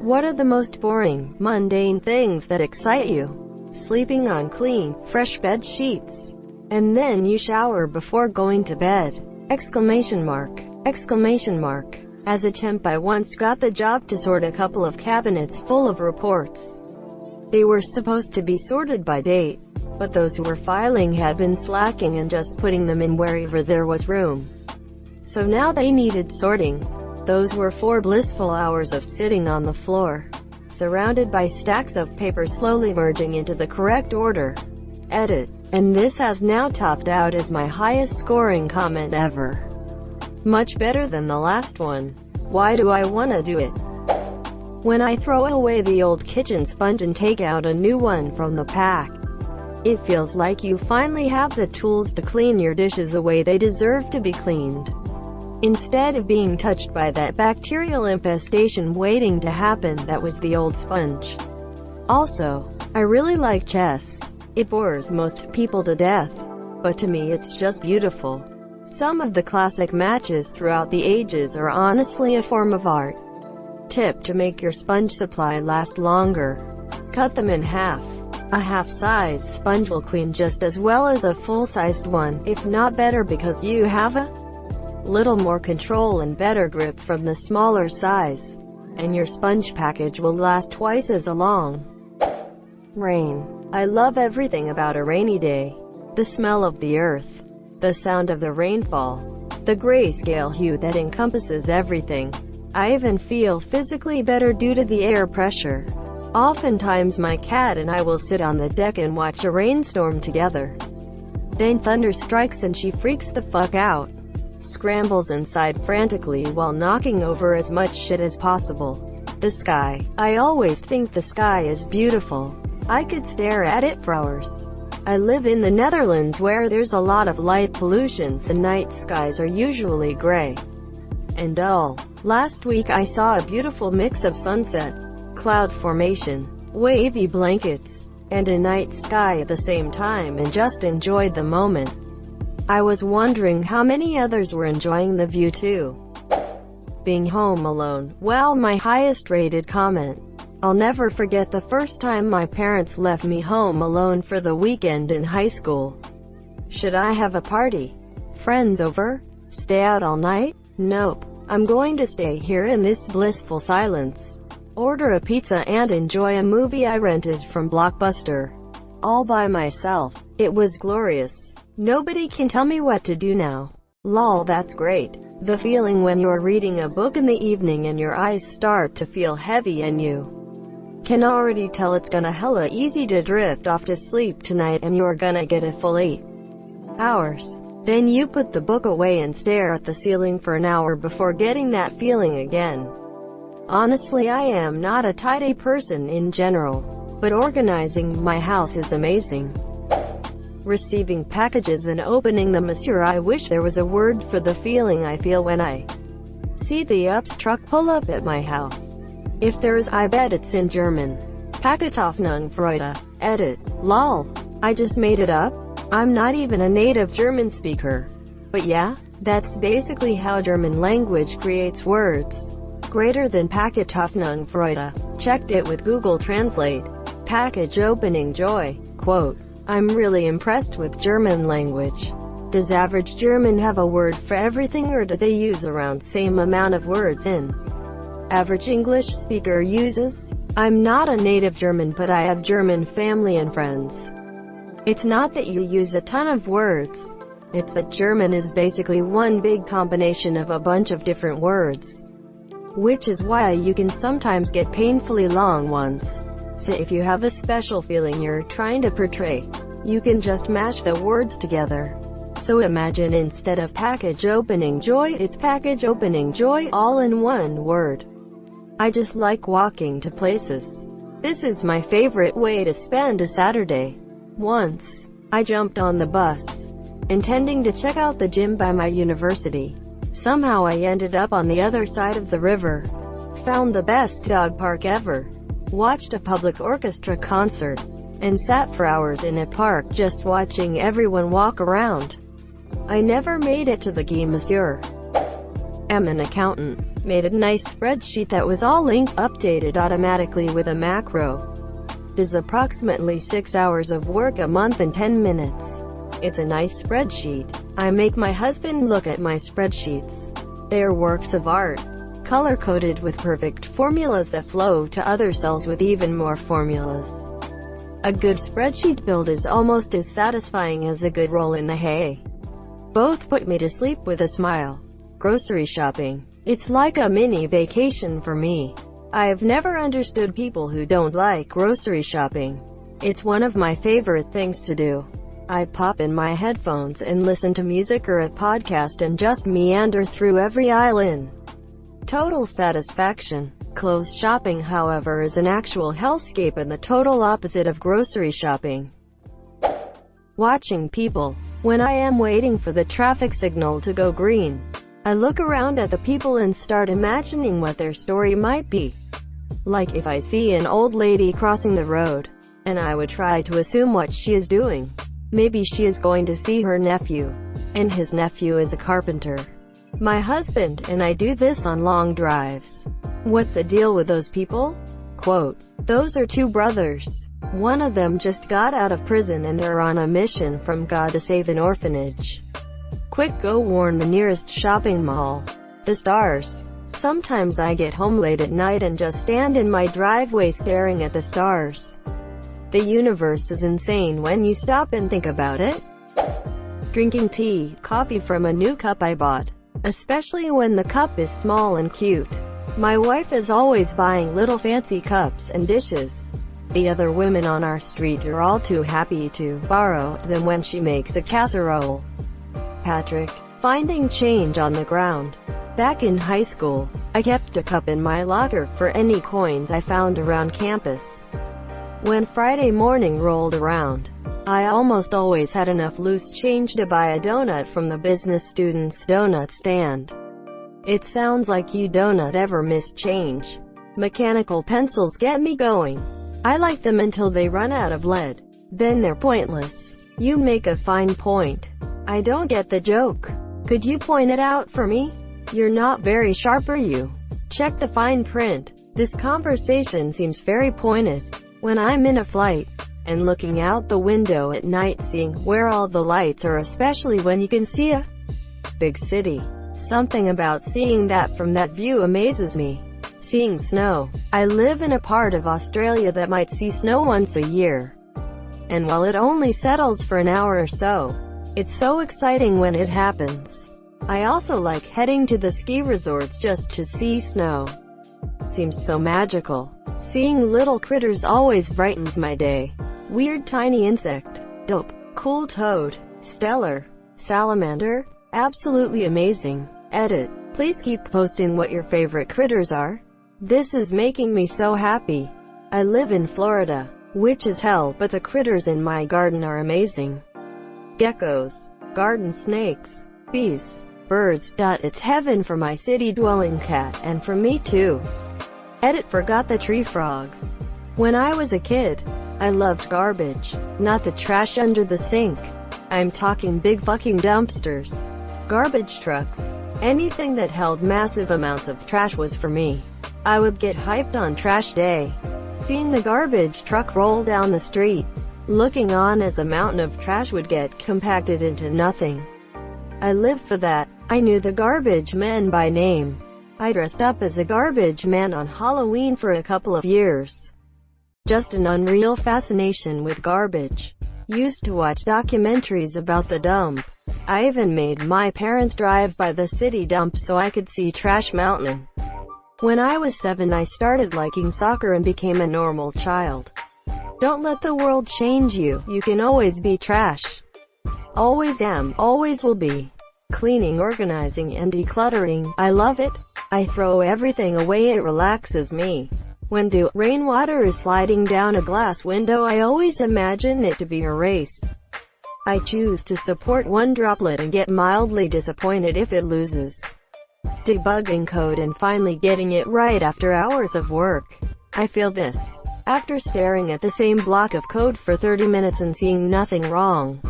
What are the most boring, mundane things that excite you? Sleeping on clean, fresh bed sheets. And then you shower before going to bed. Exclamation mark. Exclamation mark. As a temp, I once got the job to sort a couple of cabinets full of reports. They were supposed to be sorted by date, but those who were filing had been slacking and just putting them in wherever there was room. So now they needed sorting. Those were 4 blissful hours of sitting on the floor, surrounded by stacks of paper slowly merging into the correct order. Edit. And this has now topped out as my highest scoring comment ever. Much better than the last one. Why do I wanna do it? When I throw away the old kitchen sponge and take out a new one from the pack, it feels like you finally have the tools to clean your dishes the way they deserve to be cleaned, instead of being touched by that bacterial infestation waiting to happen that was the old sponge. Also, I really like chess. It bores most people to death, but to me it's just beautiful. Some of the classic matches throughout the ages are honestly a form of art. Tip to make your sponge supply last longer: cut them in half. A half-size sponge will clean just as well as a full-sized one, if not better, because you have a little more control and better grip from the smaller size, and your sponge package will last twice as long. Rain. I love everything about a rainy day. The smell of the earth, the sound of the rainfall, the grayscale hue that encompasses everything. I even feel physically better due to the air pressure. Oftentimes my cat and I will sit on the deck and watch a rainstorm together. Then thunder strikes and she freaks the fuck out, scrambles inside frantically while knocking over as much shit as possible. The sky. I always think the sky is beautiful. I could stare at it for hours. I live in the Netherlands where there's a lot of light pollution, so night skies are usually gray and dull. Last week I saw a beautiful mix of sunset, cloud formation, wavy blankets, and a night sky at the same time, and just enjoyed the moment. I was wondering how many others were enjoying the view too. Being home alone. Wow, my highest rated comment. I'll never forget the first time my parents left me home alone for the weekend in high school. Should I have a party? Friends over? Stay out all night? Nope. I'm going to stay here in this blissful silence, order a pizza and enjoy a movie I rented from Blockbuster, all by myself. It was glorious. Nobody can tell me what to do now. Lol, that's great. The feeling when you're reading a book in the evening and your eyes start to feel heavy and you can already tell it's gonna hella easy to drift off to sleep tonight and you're gonna get a full 8 hours. Then you put the book away and stare at the ceiling for an hour before getting that feeling again. Honestly, I am not a tidy person in general, but organizing my house is amazing. Receiving packages and opening them. Monsieur, I wish there was a word for the feeling I feel when I see the UPS truck pull up at my house. If there is, I bet it's in German. Packethoffnung Freude. Edit. Lol. I just made it up. I'm not even a native German speaker. But yeah, that's basically how German language creates words. Greater than Packethoffnung Freude. Checked it with Google Translate. Package opening joy. Quote. I'm really impressed with German language. Does average German have a word for everything, or do they use around same amount of words in average English speaker uses? I'm not a native German, but I have German family and friends. It's not that you use a ton of words. It's that German is basically one big combination of a bunch of different words, which is why you can sometimes get painfully long ones. So if you have a special feeling you're trying to portray, you can just mash the words together. So imagine instead of package opening joy, it's package opening joy, all in one word. I just like walking to places. This is my favorite way to spend a Saturday. Once, I jumped on the bus, intending to check out the gym by my university. Somehow I ended up on the other side of the river, found the best dog park ever, watched a public orchestra concert, and sat for hours in a park just watching everyone walk around. I never made it to the game, monsieur. am an accountant. Made a nice spreadsheet that was all linked, updated automatically with a macro. Does approximately 6 hours of work a month in 10 minutes. It's a nice spreadsheet. I make my husband look at my spreadsheets. They are works of art, color-coded with perfect formulas that flow to other cells with even more formulas. A good spreadsheet build is almost as satisfying as a good roll in the hay. Both put me to sleep with a smile. Grocery shopping. It's like a mini vacation for me. I have never understood people who don't like grocery shopping. It's one of my favorite things to do. I pop in my headphones and listen to music or a podcast and just meander through every aisle in total satisfaction. Clothes shopping, however, is an actual hellscape and the total opposite of grocery shopping. Watching people. When I am waiting for the traffic signal to go green, I look around at the people and start imagining what their story might be. Like if I see an old lady crossing the road, and I would try to assume what she is doing. Maybe she is going to see her nephew, and his nephew is a carpenter. My husband and I do this on long drives. What's the deal with those people? Quote, those are two brothers. One of them just got out of prison and they're on a mission from God to save an orphanage. Quick, go warn the nearest shopping mall. The stars. Sometimes I get home late at night and just stand in my driveway staring at the stars. The universe is insane when you stop and think about it. Drinking tea, coffee from a new cup I bought. Especially when the cup is small and cute. My wife is always buying little fancy cups and dishes. The other women on our street are all too happy to borrow them when she makes a casserole. Patrick. Finding change on the ground. Back in high school, I kept a cup in my locker for any coins I found around campus. When Friday morning rolled around, I almost always had enough loose change to buy a donut from the business student's donut stand. It sounds like you don't ever miss change. Mechanical pencils get me going. I like them until they run out of lead. Then they're pointless. You make a fine point. I don't get the joke. Could you point it out for me? You're not very sharp, are you? Check the fine print. This conversation seems very pointed. When I'm in a flight, and looking out the window at night seeing where all the lights are, especially when you can see a big city. Something about seeing that from that view amazes me. Seeing snow. I live in a part of Australia that might see snow once a year. And while it only settles for an hour or so, it's so exciting when it happens. I also like heading to the ski resorts just to see snow. Seems so magical. Seeing little critters always brightens my day. Weird tiny insect. Dope. Cool toad. Stellar. Salamander. Absolutely amazing. Edit. Please keep posting what your favorite critters are. This is making me so happy. I live in Florida, which is hell, but the critters in my garden are amazing. Geckos. Garden snakes. Bees. Birds. It's heaven for my city-dwelling cat, and for me too. Edit. Forgot the tree frogs. When I was a kid, I loved garbage, not the trash under the sink. I'm talking big fucking dumpsters. Garbage trucks. Anything that held massive amounts of trash was for me. I would get hyped on trash day. Seeing the garbage truck roll down the street. Looking on as a mountain of trash would get compacted into nothing. I lived for that. I knew the garbage men by name. I dressed up as a garbage man on Halloween for a couple of years. Just an unreal fascination with garbage. Used to watch documentaries about the dump. I even made my parents drive by the city dump so I could see Trash Mountain. When I was 7, I started liking soccer and became a normal child. Don't let the world change you. You can always be trash. Always am, always will be. Cleaning, organizing, and decluttering. I love it. I throw everything away, it relaxes me. When rainwater is sliding down a glass window, I always imagine it to be a race. I choose to support one droplet and get mildly disappointed if it loses. Debugging code and finally getting it right after hours of work. I feel this. After staring at the same block of code for 30 minutes and seeing nothing wrong.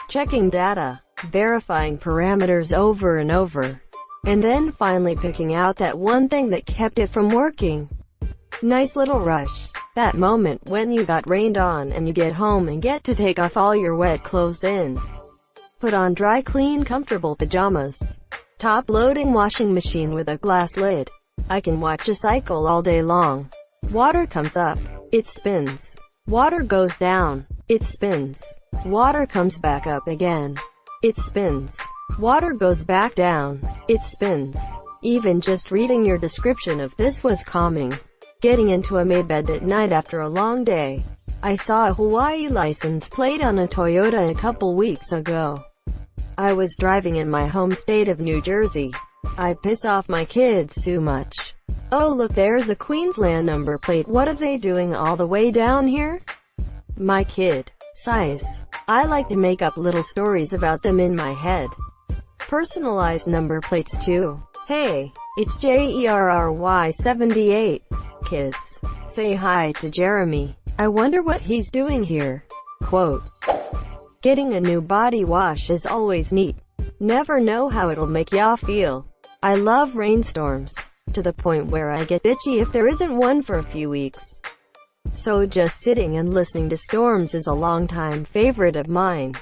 Checking data. Verifying parameters over and over. and then finally picking out that one thing that kept it from working. Nice little rush. That moment when you got rained on and you get home and get to take off all your wet clothes in. Put on dry, clean, comfortable pajamas. Top-loading washing machine with a glass lid. I can watch a cycle all day long. Water comes up. It spins. Water goes down. It spins. Water comes back up again. It spins. Water goes back down. It spins. Even just reading your description of this was calming. Getting into a made bed at night after a long day. I saw a Hawaii license plate on a Toyota a couple weeks ago. I was driving in my home state of New Jersey. I piss off my kids too much. Oh look, there's a Queensland number plate. What are they doing all the way down here? My kid. Size. I like to make up little stories about them in my head. Personalized number plates too. Hey, it's Jerry 78. Kids. Say hi to Jeremy. I wonder what he's doing here. Quote. Getting a new body wash is always neat. Never know how it'll make y'all feel. I love rainstorms, to the point where I get itchy if there isn't one for a few weeks. So just sitting and listening to storms is a longtime favorite of mine.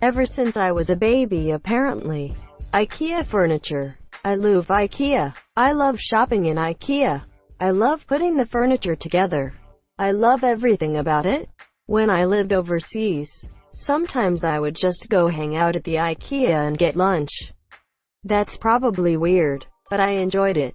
Ever since I was a baby apparently. IKEA furniture. I love IKEA. I love shopping in IKEA. I love putting the furniture together. I love everything about it. When I lived overseas, sometimes I would just go hang out at the IKEA and get lunch. That's probably weird, but I enjoyed it.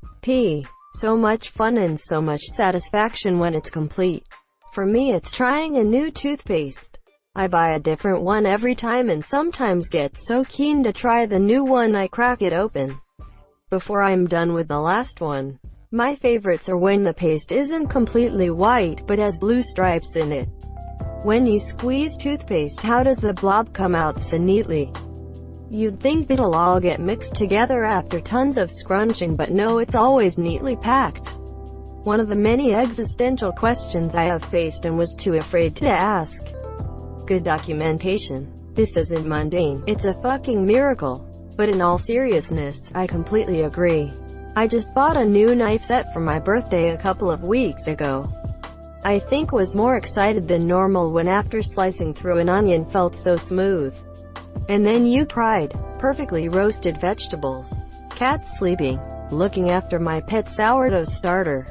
So much fun and so much satisfaction when it's complete. For me it's trying a new toothpaste. I buy a different one every time and sometimes get so keen to try the new one I crack it open before I'm done with the last one. My favorites are when the paste isn't completely white but has blue stripes in it. When you squeeze toothpaste, how does the blob come out so neatly? You'd think it'll all get mixed together after tons of scrunching, but no, it's always neatly packed. One of the many existential questions I have faced and was too afraid to ask. Good documentation. This isn't mundane, it's a fucking miracle. But in all seriousness, I completely agree. I just bought a new knife set for my birthday a couple of weeks ago. I think was more excited than normal when after slicing through an onion felt so smooth. And then you tried perfectly roasted vegetables. Cat sleeping. Looking after my pet sourdough starter.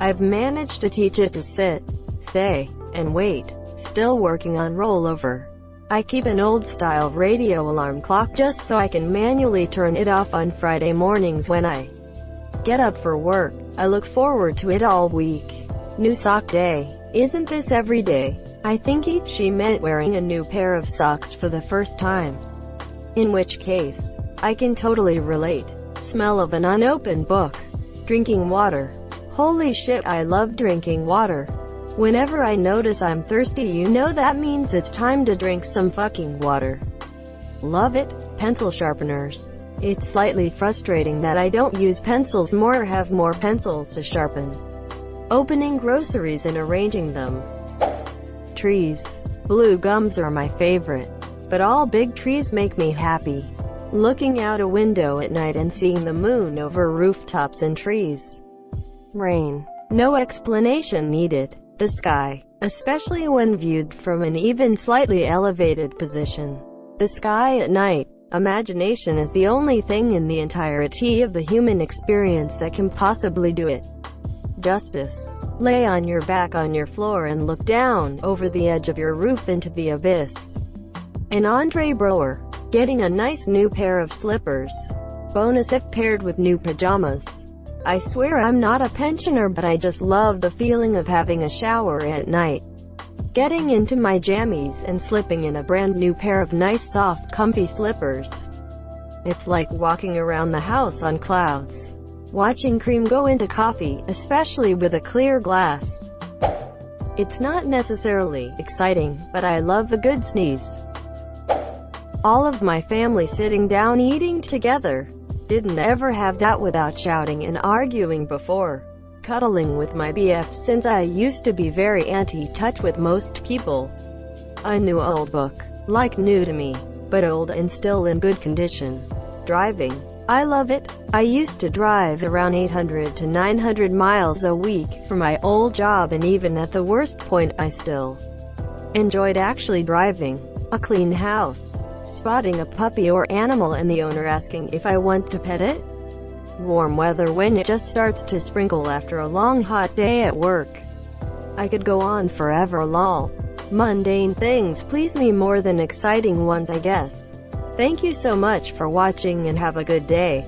I've managed to teach it to sit, stay, and wait. Still working on rollover. I keep an old-style radio alarm clock just so I can manually turn it off on Friday mornings when I get up for work. I look forward to it all week. New sock day. Isn't this every day? I think she meant wearing a new pair of socks for the first time. In which case, I can totally relate. Smell of an unopened book. Drinking water. Holy shit, I love drinking water. Whenever I notice I'm thirsty, you know that means it's time to drink some fucking water. Love it. Pencil sharpeners. It's slightly frustrating that I don't use pencils more or have more pencils to sharpen. Opening groceries and arranging them. Trees. Blue gums are my favorite. But all big trees make me happy. Looking out a window at night and seeing the moon over rooftops and trees. Rain. No explanation needed. The sky. Especially when viewed from an even slightly elevated position. The sky at night. Imagination is the only thing in the entirety of the human experience that can possibly do it justice. Lay on your back on your floor and look down over the edge of your roof into the abyss. An Andre Brower. Getting a nice new pair of slippers. Bonus if paired with new pajamas. I swear I'm not a pensioner, but I just love the feeling of having a shower at night. Getting into my jammies and slipping in a brand new pair of nice soft comfy slippers. It's like walking around the house on clouds. Watching cream go into coffee, especially with a clear glass. It's not necessarily exciting, but I love a good sneeze. All of my family sitting down eating together. Didn't ever have that without shouting and arguing before. Cuddling with my BF since I used to be very anti-touch with most people. A new old book. Like new to me, but old and still in good condition. Driving. I love it. I used to drive around 800 to 900 miles a week for my old job, and even at the worst point I still enjoyed actually driving. A clean house, spotting a puppy or animal and the owner asking if I want to pet it, warm weather when it just starts to sprinkle after a long hot day at work. I could go on forever, lol. Mundane things please me more than exciting ones, I guess. Thank you so much for watching and have a good day.